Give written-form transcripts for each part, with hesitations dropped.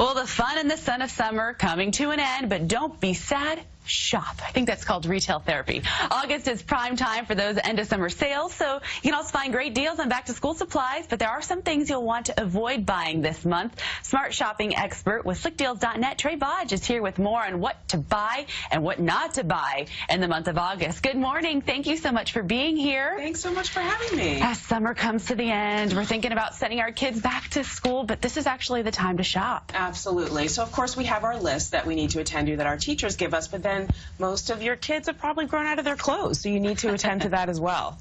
Well, the fun and the sun of summer coming to an end, but don't be sad. Shop. I think that's called retail therapy. August is prime time for those end of summer sales, so you can also find great deals on back to school supplies, but there are some things you'll want to avoid buying this month. Smart shopping expert with slickdeals.net, Trey Bodge, is here with more on what to buy and what not to buy in the month of August. Good morning. Thank you so much for being here. Thanks so much for having me. As summer comes to the end, we're thinking about sending our kids back to school, but this is actually the time to shop. Absolutely. So, of course, we have our list that we need to attend to that our teachers give us, but then most of your kids have probably grown out of their clothes, so you need to attend to that as well.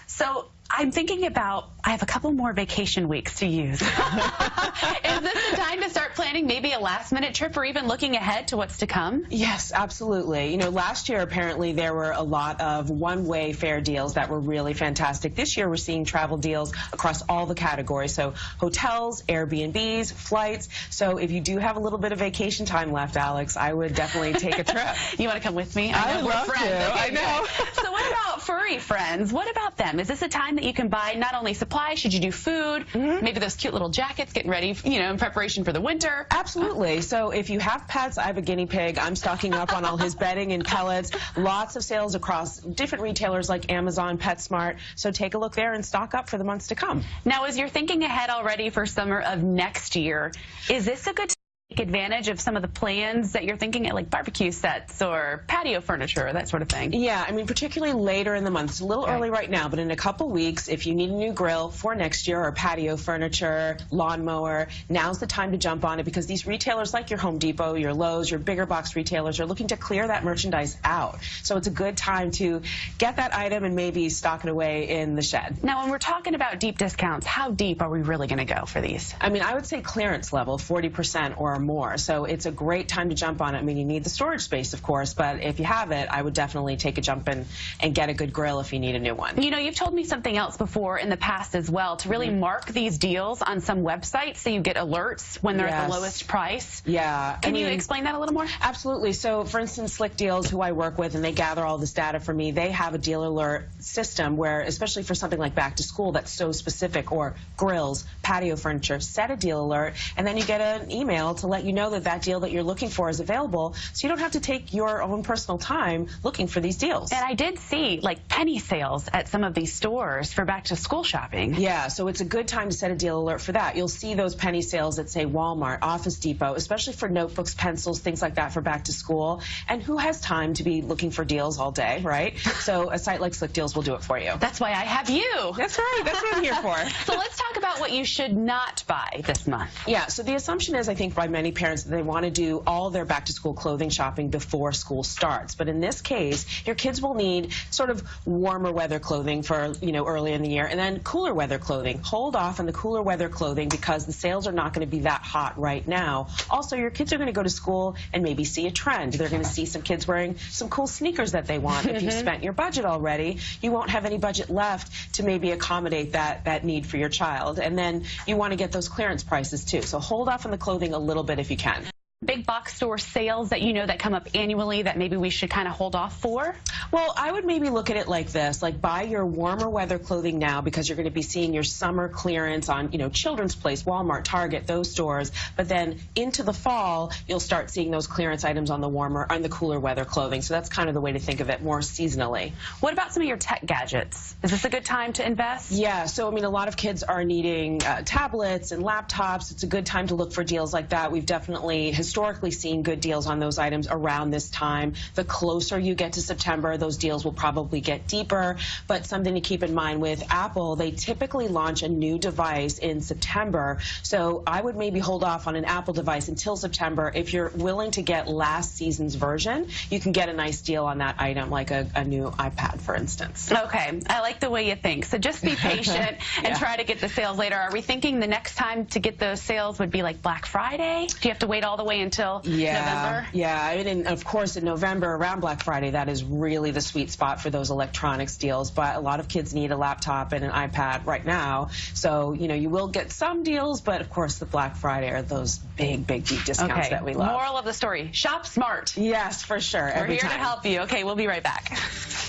So I'm thinking about, I have a couple more vacation weeks to use. Is this the time to start planning maybe a last-minute trip or even looking ahead to what's to come? Yes, absolutely. You know, last year apparently there were a lot of one-way fare deals that were really fantastic. This year we're seeing travel deals across all the categories, so hotels, Airbnbs, flights. So if you do have a little bit of vacation time left, Alex, I would definitely take a trip. You want to come with me? I would love to. Okay, I know. So what about furry friends? What about them? Is this a time that you can buy not only supplies, should you do food, maybe those cute little jackets, getting ready, you know, in preparation for the winter? Absolutely. So if you have pets, I have a guinea pig. I'm stocking up on all his bedding and pellets. Lots of sales across different retailers like Amazon, PetSmart. So take a look there and stock up for the months to come. Now, as you're thinking ahead already for summer of next year, is this a good time to take advantage of some of the plans that you're thinking at, like barbecue sets or patio furniture, that sort of thing? Yeah, I mean, particularly later in the month. It's a little early right now, but in a couple weeks, if you need a new grill for next year or patio furniture, lawnmower, now's the time to jump on it because these retailers like your Home Depot, your Lowe's, your bigger box retailers are looking to clear that merchandise out. So it's a good time to get that item and maybe stock it away in the shed. Now, when we're talking about deep discounts, how deep are we really going to go for these? I mean, I would say clearance level, 40% or more. So it's a great time to jump on it. I mean, you need the storage space, of course, but if you have it, I would definitely take a jump in and get a good grill if you need a new one. You know, you've told me something else before in the past as well, to really mark these deals on some websites so you get alerts when they're at the lowest price. Yeah. Can you explain that a little more? Absolutely. So, for instance, Slick Deals, who I work with, and they gather all this data for me, they have a deal alert system where, especially for something like back to school that's so specific, or grills, patio furniture, set a deal alert, and then you get an email to let you know that that deal that you're looking for is available, so you don't have to take your own personal time looking for these deals. And I did see like penny sales at some of these stores for back to school shopping. Yeah, so it's a good time to set a deal alert for that. You'll see those penny sales at, say, Walmart, Office Depot, especially for notebooks, pencils, things like that for back to school. And who has time to be looking for deals all day, right? So a site like Slick Deals will do it for you. That's why I have you. That's right. That's what I'm here for. So let's talk about what you should not buy this month. Yeah, so the assumption is, I think, by many parents that they want to do all their back-to-school clothing shopping before school starts. But in this case, your kids will need sort of warmer weather clothing for, you know, early in the year, and then cooler weather clothing. Hold off on the cooler weather clothing because the sales are not going to be that hot right now. Also, your kids are going to go to school and maybe see a trend. They're going to see some kids wearing some cool sneakers that they want. If you've spent your budget already, you won't have any budget left to maybe accommodate that need for your child. And then you want to get those clearance prices too. So hold off on the clothing a little bit if you can. Big box store sales that you know that come up annually that maybe we should kind of hold off for? Well, I would maybe look at it like this, like buy your warmer weather clothing now because you're going to be seeing your summer clearance on, you know, Children's Place, Walmart, Target, those stores. But then into the fall, you'll start seeing those clearance items on the cooler weather clothing. So that's kind of the way to think of it more seasonally. What about some of your tech gadgets? Is this a good time to invest? Yeah, so I mean, a lot of kids are needing tablets and laptops. It's a good time to look for deals like that. We've definitely historically seen good deals on those items around this time. The closer you get to September, those deals will probably get deeper. But something to keep in mind with Apple, they typically launch a new device in September. So I would maybe hold off on an Apple device until September. If you're willing to get last season's version, you can get a nice deal on that item, like a new iPad, for instance. Okay, I like the way you think. So just be patient and try to get the sales later. Are we thinking the next time to get those sales would be like Black Friday? Do you have to wait all the way until November? Yeah, I mean, of course, in November, around Black Friday, that is really the sweet spot for those electronics deals. But a lot of kids need a laptop and an iPad right now. So, you know, you will get some deals, but of course, the Black Friday are those big, big, deep discounts that we love. Moral of the story, shop smart. Yes, for sure. We're here to help you. Okay, we'll be right back.